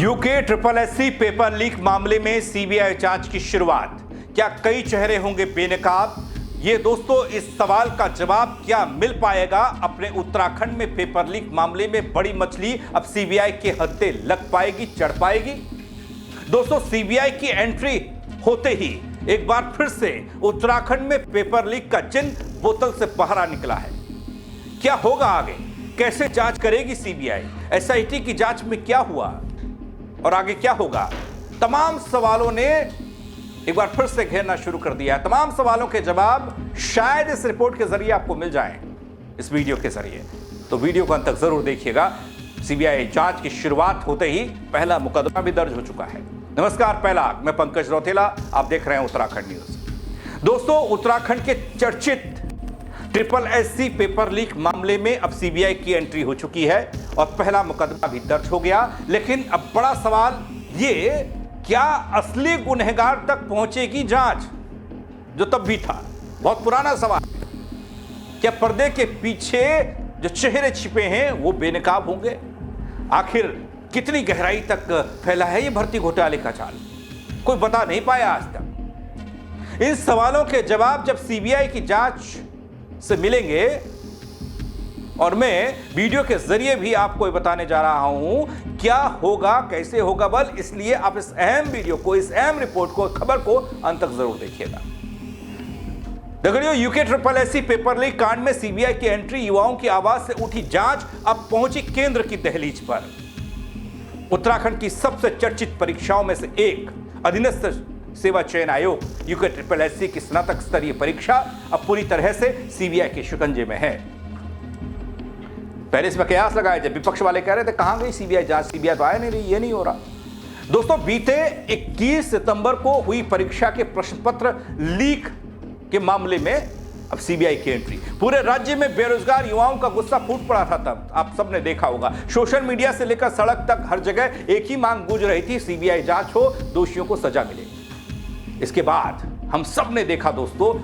UK triple SC paper leak मामले में CBI जांच की शुरुआत। क्या कई चेहरे होंगे बेनकाब? ये दोस्तों इस सवाल का जवाब क्या मिल पाएगा? अपने उत्तराखंड में पेपर लीक मामले में बड़ी मछली अब सीबीआई के हत्थे लग पाएगी, चढ़ पाएगी? दोस्तों सीबीआई की एंट्री होते ही एक बार फिर से उत्तराखंड में पेपर लीक का चिन्ह बोतल से बाहर निकला है। क्या होगा आगे? कैसे जांच करेगी सीबीआई? एसआईटी की जांच में क्या हुआ और आगे क्या होगा? तमाम सवालों ने एक बार फिर से घेरना शुरू कर दिया है। तमाम सवालों के जवाब शायद इस रिपोर्ट के जरिए आपको मिल जाएं, इस वीडियो के जरिए। तो वीडियो को अंत तक जरूर देखिएगा। सीबीआई जांच की शुरुआत होते ही पहला मुकदमा भी दर्ज हो चुका है। नमस्कार, पहला मैं पंकज रौतेला, आप देख रहे हैं उत्तराखंड न्यूज। दोस्तों उत्तराखंड के चर्चित ट्रिपल एससी पेपर लीक मामले में अब सीबीआई की एंट्री हो चुकी है और पहला मुकदमा भी दर्ज हो गया। लेकिन अब बड़ा सवाल ये, क्या असली गुनहगार तक पहुंचेगी जांच? जो तब भी था, बहुत पुराना सवाल। क्या पर्दे के पीछे जो चेहरे छिपे हैं वो बेनकाब होंगे? आखिर कितनी गहराई तक फैला है ये भर्ती घोटाले का जाल? कोई बता नहीं पाया आज तक। इन सवालों के जवाब जब सीबीआई की जांच से मिलेंगे और मैं वीडियो के जरिए भी आपको बताने जा रहा हूं क्या होगा, कैसे होगा बल, इसलिए आप इस अहम वीडियो को, इस अहम रिपोर्ट को, खबर को अंत तक जरूर देखिएगा। दगड़ियों, UK triple SC paper leak कांड में सीबीआई की एंट्री, युवाओं की आवाज से उठी जांच अब पहुंची केंद्र की दहलीज पर। उत्तराखंड की सबसे चर्चित परीक्षाओं में से एक अधीनस्थ सेवा चयन आयोग यूके ट्रिपल एससी की स्नातक स्तरीय परीक्षा अब पूरी तरह से सीबीआई के शिकंजे में है। पहले इसमें कयास लगाया जब विपक्ष वाले कह रहे थे कहां गई सीबीआई जांच, सीबीआई तो आया नहीं रही, ये नहीं हो रहा। दोस्तों बीते 21 सितंबर को हुई परीक्षा के प्रश्न पत्र लीक के मामले में अब सीबीआई की एंट्री। पूरे राज्य में बेरोजगार युवाओं का गुस्सा फूट पड़ा था। तब आप सबने देखा होगा, सोशल मीडिया से लेकर सड़क तक हर जगह एक ही मांग गूंज रही थी, सीबीआई जांच हो, दोषियों को सजा मिले। इसके बाद हम सब ने देखा दोस्तों,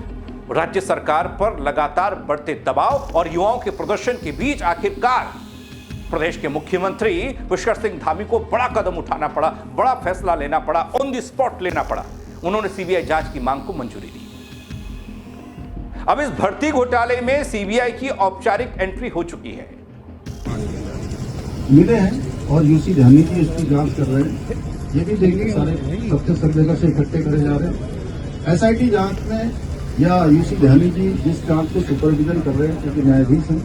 राज्य सरकार पर लगातार बढ़ते दबाव और युवाओं के प्रदर्शन के बीच आखिरकार प्रदेश के मुख्यमंत्री पुष्कर सिंह धामी को बड़ा कदम उठाना पड़ा, बड़ा फैसला लेना पड़ा, ऑन द स्पॉट लेना पड़ा। उन्होंने सीबीआई जांच की मांग को मंजूरी दी। अब इस भर्ती घोटाले में सीबीआई की औपचारिक एंट्री हो चुकी है। मिले हैं और यूसी धामी जी इसकी जांच कर रहे हैं। ये भी देखिए सारे तथ्य सब जगह से इकट्ठे करे जा रहे हैं। एसआईटी जांच में या यूसी धामी जी जिस जांच को सुपरविजन कर रहे हैं, क्योंकि न्यायाधीश हैं,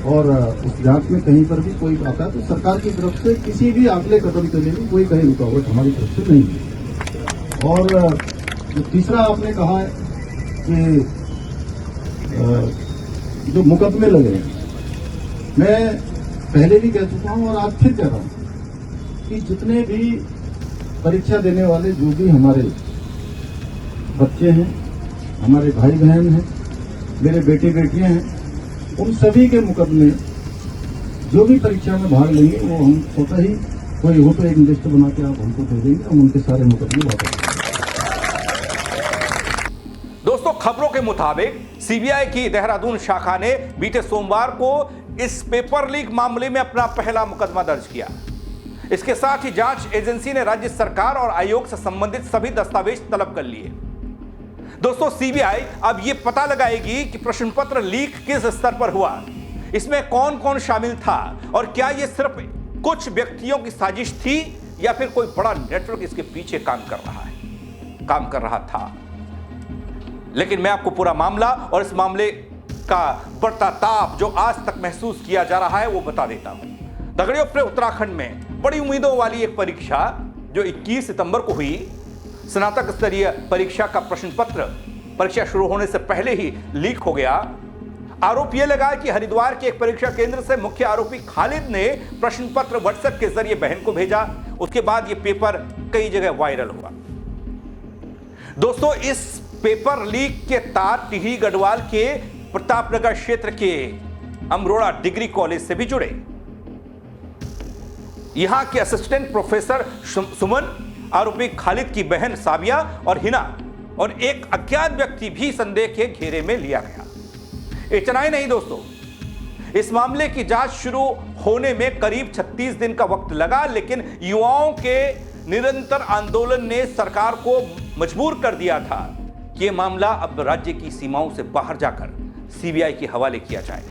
और उस जांच में कहीं पर भी कोई आता है तो सरकार की तरफ से किसी भी अगले कदम के लिए भी कोई कहीं रुकावट हमारी तरफ से नहीं है। और जो तीसरा आपने कहा है कि जो मुकदमे लगे हैं, मैं पहले भी कह चुका हूं और आज फिर कह रहा हूं कि जितने भी परीक्षा देने वाले जो भी हमारे बच्चे हैं, हमारे भाई बहन हैं, मेरे बेटे बेटियां हैं, उन सभी के मुकदमे जो भी परीक्षा में भाग लेंगे वो हम स्वतः ही, कोई हो तो एक लिस्ट बना के आप हमको दे देंगे, हम उनके सारे मुकदमे वापस। दोस्तों खबरों के मुताबिक सीबीआई की देहरादून शाखा ने बीते सोमवार को इस पेपर लीक मामले में अपना पहला मुकदमा दर्ज किया। इसके साथ ही जांच एजेंसी ने राज्य सरकार और आयोग से संबंधित सभी दस्तावेज तलब कर लिए। दोस्तों सीबीआई अब यह पता लगाएगी कि प्रश्न पत्र लीक किस स्तर पर हुआ, इसमें कौन कौन शामिल था और क्या यह सिर्फ कुछ व्यक्तियों की साजिश थी या फिर कोई बड़ा नेटवर्क इसके पीछे काम कर रहा था। लेकिन मैं आपको पूरा मामला और इस मामले का बढ़ता ताप जो आज तक महसूस किया जा रहा है वो बता देता हूं। दगड़ियों, अपने उत्तराखंड में बड़ी उम्मीदों वाली एक परीक्षा जो 21 सितंबर को हुई, स्नातक स्तरीय परीक्षा का प्रश्न पत्र परीक्षा शुरू होने से पहले ही लीक हो गया। आरोप यह लगा कि हरिद्वार के एक परीक्षा केंद्र से मुख्य आरोपी खालिद ने प्रश्न पत्र व्हाट्सएप के जरिए बहन को भेजा। उसके बाद यह पेपर कई जगह वायरल हुआ। दोस्तों इस पेपर लीक के तार टिहरी गढ़वाल के प्रतापनगर क्षेत्र के अमरोड़ा डिग्री कॉलेज से भी जुड़े। यहां के असिस्टेंट प्रोफेसर सुमन, आरोपी खालिद की बहन साबिया और हिना और एक अज्ञात व्यक्ति भी संदेह के घेरे में लिया गया। इतना ही नहीं दोस्तों, इस मामले की जांच शुरू होने में करीब 36 दिन का वक्त लगा, लेकिन युवाओं के निरंतर आंदोलन ने सरकार को मजबूर कर दिया था कि यह मामला अब राज्य की सीमाओं से बाहर जाकर सीबीआई के हवाले किया जाए।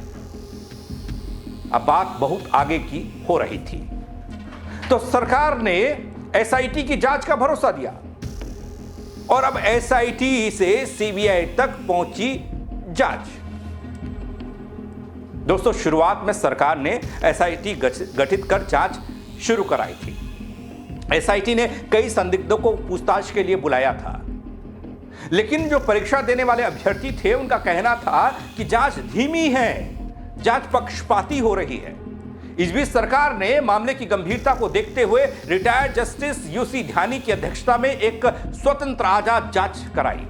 अब बात बहुत आगे की हो रही थी, तो सरकार ने एसआईटी की जांच का भरोसा दिया और अब एसआईटी से सीबीआई तक पहुंची जांच। दोस्तों, शुरुआत में सरकार ने एसआईटी गठित कर जांच शुरू कराई थी। एसआईटी ने कई संदिग्धों को पूछताछ के लिए बुलाया था, लेकिन जो परीक्षा देने वाले अभ्यर्थी थे उनका कहना था कि जांच धीमी है, जांच पक्षपाती हो रही है। इस बीच सरकार ने मामले की गंभीरता को देखते हुए रिटायर्ड जस्टिस यूसी ध्यानी की अध्यक्षता में एक स्वतंत्र आजाद जांच कराई।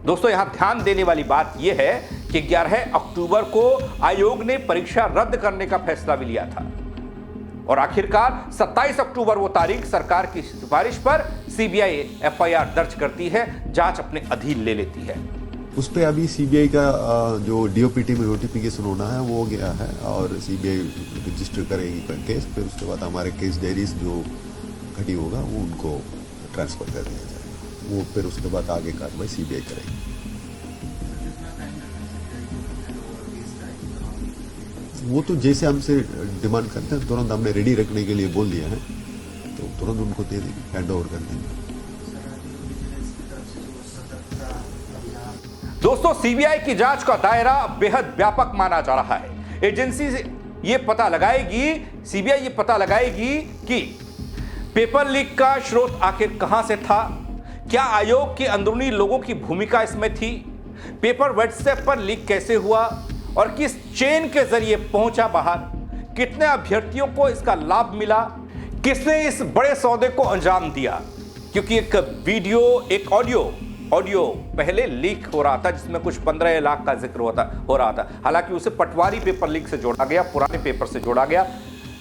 दोस्तों, यहां ध्यान देने वाली बात यह है कि 11 अक्टूबर को आयोग ने परीक्षा रद्द करने का फैसला भी लिया था और आखिरकार 27 अक्टूबर वो तारीख सरकार की सिफारिश पर सीबीआई एफआईआर दर्ज करती है, जांच अपने अधीन ले लेती है। उस पर अभी सीबीआई का जो डीओपीटी में नोटिफिकेशन होना है वो गया है और सीबीआई रजिस्टर करेगी केस। फिर उसके बाद हमारे केस डायरीज जो घटी होगा वो उनको ट्रांसफर कर दिया जाएगा। वो फिर उसके बाद आगे कार्रवाई सीबीआई करेगी। वो तो जैसे हमसे डिमांड करते हैं तुरंत हमने रेडी रखने के लिए बोल दिया है, तो तुरंत उनको दे देंगे, हैंड ओवर कर देंगे। दोस्तों, सीबीआई की जांच का दायरा बेहद व्यापक माना जा रहा है। एजेंसी ये पता लगाएगी, सीबीआई ये पता लगाएगी कि पेपर लीक का स्रोत आखिर कहां से था, क्या आयोग के अंदरूनी लोगों की भूमिका इसमें थी, पेपर व्हाट्सएप पर लीक कैसे हुआ और किस चेन के जरिए पहुंचा बाहर, कितने अभ्यर्थियों को इसका लाभ मिला, किसने इस बड़े सौदे को अंजाम दिया। क्योंकि एक वीडियो, एक ऑडियो पहले लीक हो रहा था जिसमें कुछ 15 लाख का जिक्र हो रहा था। हालांकि उसे पटवारी पेपर लीक से जोड़ा गया, पुराने पेपर से जोड़ा गया,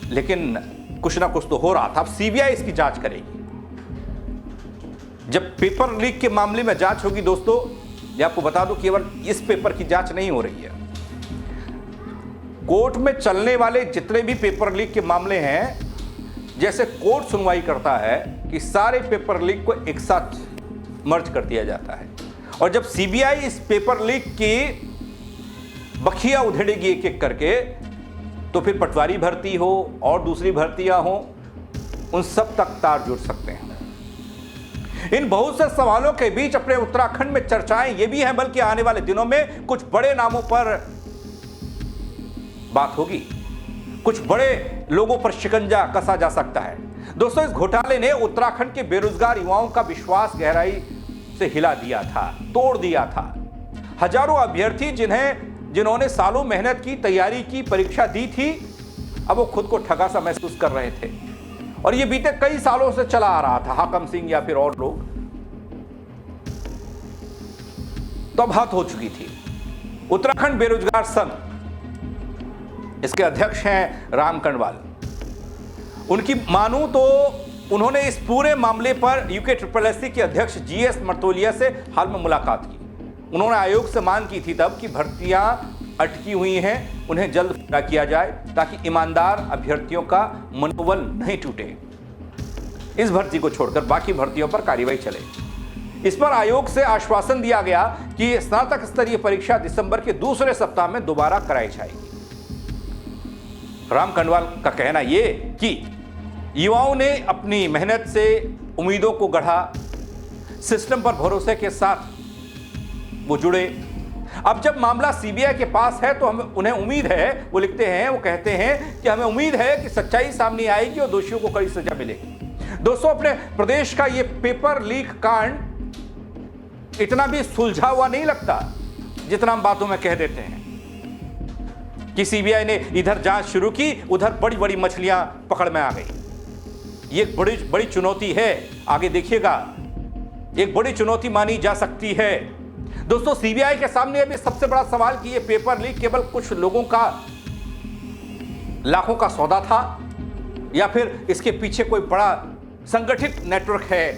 लेकिन कुछ ना कुछ तो हो रहा था। अब सीबीआई इसकी जांच करेगी। जब पेपर लीक के मामले में जांच होगी दोस्तों, ये आपको बता दूं, केवल इस पेपर की जांच नहीं हो रही है। कोर्ट में चलने वाले जितने भी पेपर लीक के मामले हैं, जैसे कोर्ट सुनवाई करता है कि सारे पेपर लीक को एक साथ मर्ज कर दिया जाता है, और जब सीबीआई इस पेपर लीक की बखिया उधेड़ेगी एक एक करके, तो फिर पटवारी भर्ती हो और दूसरी भर्तियां हो, उन सब तक तार जुड़ सकते हैं। इन बहुत से सवालों के बीच अपने उत्तराखंड में चर्चाएं ये भी हैं, बल्कि आने वाले दिनों में कुछ बड़े नामों पर बात होगी, कुछ बड़े लोगों पर शिकंजा कसा जा सकता है। दोस्तों, इस घोटाले ने उत्तराखंड के बेरोजगार युवाओं का विश्वास गहराई से हिला दिया था, तोड़ दिया था। हजारों अभ्यर्थी जिन्होंने सालों मेहनत की, तैयारी की, परीक्षा दी थी, अब वो खुद को ठगा सा महसूस कर रहे थे, और ये बीते कई सालों से चला आ रहा था। हाकम सिंह या फिर और लोग, तो अब हद हो चुकी थी। उत्तराखंड बेरोजगार संघ, इसके अध्यक्ष हैं राम कणवाल। उनकी मानूं तो उन्होंने इस पूरे मामले पर UKSSC के अध्यक्ष GS मर्तोलिया से हाल में मुलाकात की। उन्होंने आयोग से मांग की थी तब कि भर्तियां अटकी हुई हैं, उन्हें जल्द पूरा किया जाए ताकि ईमानदार अभ्यर्थियों का मनोबल नहीं टूटे। इस भर्ती को छोड़कर बाकी भर्तियों पर कार्रवाई चले। इस पर आयोग से आश्वासन दिया गया कि स्नातक स्तरीय परीक्षा दिसंबर के दूसरे सप्ताह में दोबारा कराई जाएगी। राम कणवाल का कहना यह कि युवाओं ने अपनी मेहनत से उम्मीदों को गढ़ा, सिस्टम पर भरोसे के साथ वो जुड़े। अब जब मामला सीबीआई के पास है तो उन्हें उम्मीद है, वो लिखते हैं, वो कहते हैं कि हमें उम्मीद है कि सच्चाई सामने आएगी और दोषियों को कड़ी सजा मिलेगी। दोस्तों, अपने प्रदेश का ये पेपर लीक कांड इतना भी सुलझा हुआ नहीं लगता जितना हम बातों में कह देते हैं कि सीबीआई ने इधर जांच शुरू की, उधर बड़ी बड़ी मछलियां पकड़ में आ गई। ये एक बड़ी चुनौती है, आगे देखिएगा, एक बड़ी चुनौती मानी जा सकती है। दोस्तों, सीबीआई के सामने अभी सबसे बड़ा सवाल कि ये पेपर लीक केवल कुछ लोगों का लाखों का सौदा था या फिर इसके पीछे कोई बड़ा संगठित नेटवर्क है।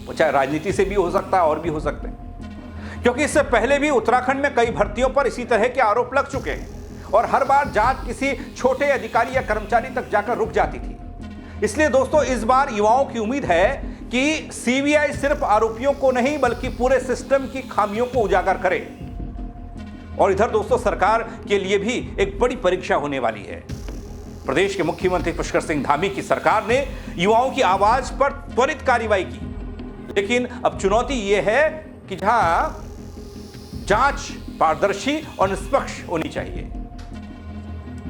वो चाहे राजनीति से भी हो सकता है और भी हो सकते हैं, क्योंकि इससे पहले भी उत्तराखंड में कई भर्तियों पर इसी तरह के आरोप लग चुके हैं और हर बार जांच किसी छोटे अधिकारी या कर्मचारी तक जाकर रुक जाती थी। इसलिए दोस्तों इस बार युवाओं की उम्मीद है कि सीबीआई सिर्फ आरोपियों को नहीं बल्कि पूरे सिस्टम की खामियों को उजागर करे। और इधर दोस्तों सरकार के लिए भी एक बड़ी परीक्षा होने वाली है। प्रदेश के मुख्यमंत्री पुष्कर सिंह धामी की सरकार ने युवाओं की आवाज पर त्वरित कार्रवाई की, लेकिन अब चुनौती यह है कि जहां जांच पारदर्शी और निष्पक्ष होनी चाहिए,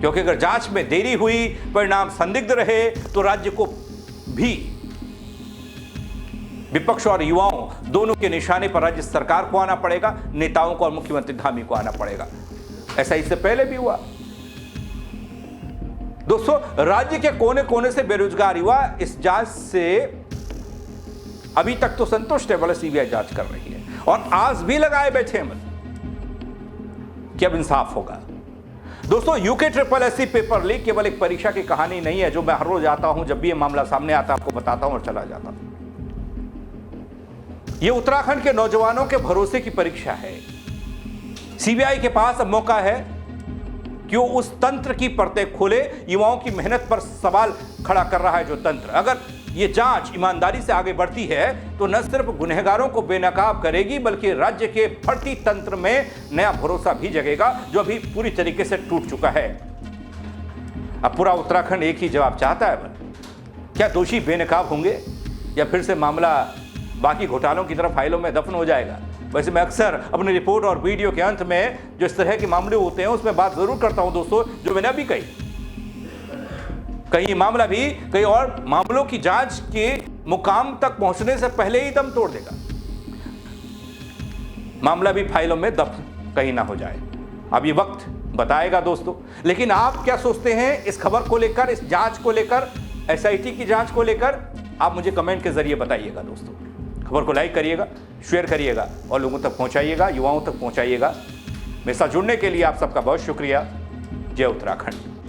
क्योंकि अगर जांच में देरी हुई, परिणाम संदिग्ध रहे तो राज्य को भी, विपक्ष और युवाओं दोनों के निशाने पर राज्य सरकार को आना पड़ेगा, नेताओं को और मुख्यमंत्री धामी को आना पड़ेगा। ऐसा इससे पहले भी हुआ। दोस्तों राज्य के कोने कोने से बेरोजगार युवा इस जांच से अभी तक तो संतुष्ट है, बोले सीबीआई जांच कर रही है और आज भी लगाए बैठे हैं कि अब इंसाफ होगा। दोस्तों UKSSC पेपर लीक केवल एक परीक्षा की कहानी नहीं है जो मैं हर रोज आता हूं, जब भी ये मामला सामने आता आपको बताता हूं और चला जाता हूं। ये उत्तराखंड के नौजवानों के भरोसे की परीक्षा है। सीबीआई के पास अब मौका है कि वो उस तंत्र की परतें खोले, युवाओं की मेहनत पर सवाल खड़ा कर रहा है जो तंत्र। अगर ये जांच ईमानदारी से आगे बढ़ती है तो न सिर्फ गुनहगारों को बेनकाब करेगी बल्कि राज्य के भर्ती तंत्र में नया भरोसा भी जगेगा जो अभी पूरी तरीके से टूट चुका है। अब पूरा उत्तराखंड एक ही जवाब चाहता है, क्या दोषी बेनकाब होंगे या फिर से मामला बाकी घोटालों की तरफ फाइलों में दफन हो जाएगा। वैसे मैं अक्सर अपनी रिपोर्ट और वीडियो के अंत में जो इस तरह के मामले होते हैं उसमें बात जरूर करता हूं दोस्तों, जो मैंने अभी कही, कहीं मामला भी कई और मामलों की जांच के मुकाम तक पहुंचने से पहले ही दम तोड़ देगा, मामला भी फाइलों में दफन कहीं ना हो जाए। अब ये वक्त बताएगा दोस्तों। लेकिन आप क्या सोचते हैं इस खबर को लेकर, इस जांच को लेकर, SIT की जांच को लेकर? आप मुझे कमेंट के जरिए बताइएगा दोस्तों। खबर को लाइक करिएगा, शेयर करिएगा और लोगों तक पहुंचाइएगा, युवाओं तक पहुंचाइएगा। मेरे साथ जुड़ने के लिए आप सबका बहुत शुक्रिया। जय उत्तराखंड।